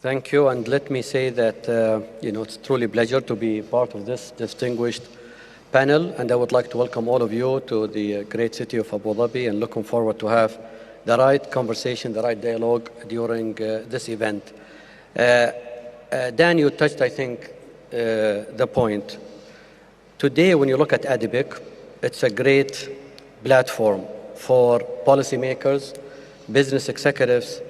Thank you, and let me say that it's truly a pleasure to be part of this distinguished panel, and I would like to welcome all of you to the great city of Abu Dhabi, and looking forward to have the right conversation, the right dialogue during this event. Dan, you touched, I think, the point. Today, when you look at Adipec, it's a great platform for policymakers, business executives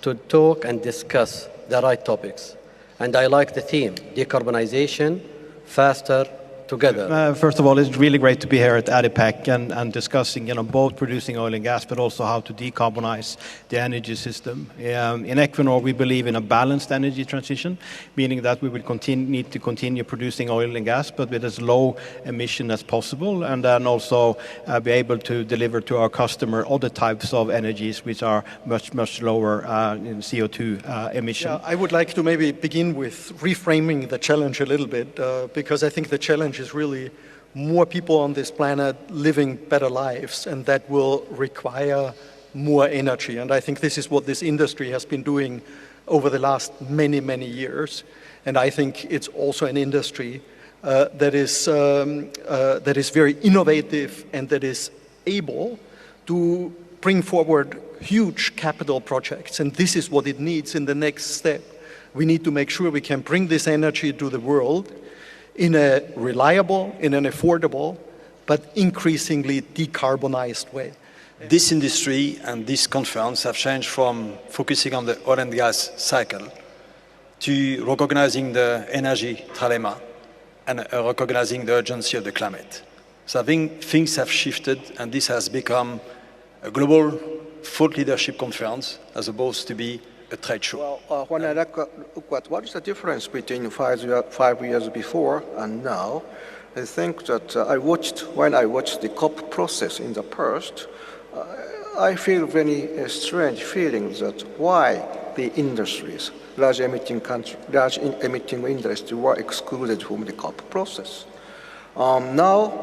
to talk and discuss the right topics. And I like the theme, decarbonization, faster, together. First of all, it's really great to be here at Adipec and discussing, both producing oil and gas, but also how to decarbonize the energy system. In Equinor, we believe in a balanced energy transition, meaning that we will need to continue producing oil and gas, but with as low emission as possible, and then also be able to deliver to our customer other types of energies which are much, much lower in CO2 emission. Yeah, I would like to maybe begin with reframing the challenge a little bit, because I think the challenge is really more people on this planet living better lives, and that will require more energy. And I think this is what this industry has been doing over the last many, many years. And I think it's also an industry that is very innovative and that is able to bring forward huge capital projects. And this is what it needs in the next step. We need to make sure we can bring this energy to the world in a reliable, in an affordable, but increasingly decarbonized way. This industry and this conference have changed from focusing on the oil and gas cycle to recognizing the energy trilemma and recognizing the urgency of the climate. So I think things have shifted, and this has become a global thought leadership conference as opposed to be a trade show. Well, when I look at what is the difference between 5 years before and now, I think that when I watched the COP process in the past, I feel very strange feelings that why the industries, large emitting industries were excluded from the COP process. Now,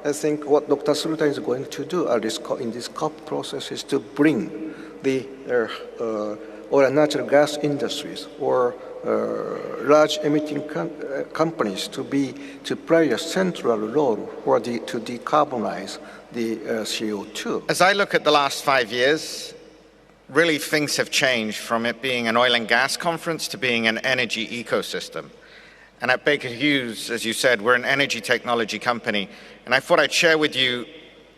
I think what Dr. Sultan is going to do in this COP process is to bring the oil and natural gas industries or large emitting companies to play a central role to decarbonize the CO2. As I look at the last 5 years, really things have changed from it being an oil and gas conference to being an energy ecosystem. And at Baker Hughes, as you said, we're an energy technology company. And I thought I'd share with you,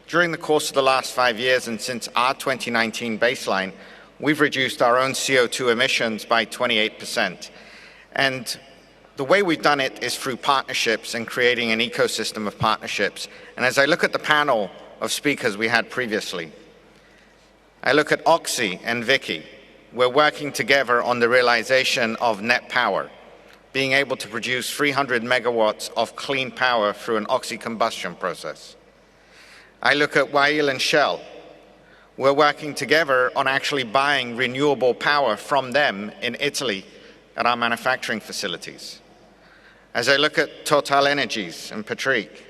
during the course of the last 5 years and since our 2019 baseline, we've reduced our own CO2 emissions by 28%. And the way we've done it is through partnerships and creating an ecosystem of partnerships. And as I look at the panel of speakers we had previously, I look at Oxy and Vicky. We're working together on the realization of net power, being able to produce 300 megawatts of clean power through an oxy combustion process. I look at Wael and Shell. We're working together on actually buying renewable power from them in Italy at our manufacturing facilities. As I look at Total Energies and Patrick,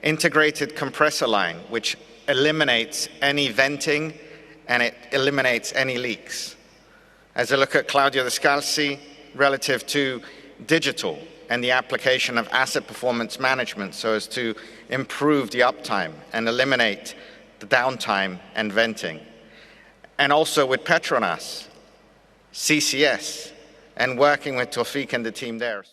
integrated compressor line, which eliminates any venting and it eliminates any leaks. As I look at Claudio Descalzi, relative to digital and the application of asset performance management so as to improve the uptime and eliminate the downtime and venting. And also with Petronas, CCS, and working with Tawfiq and the team there.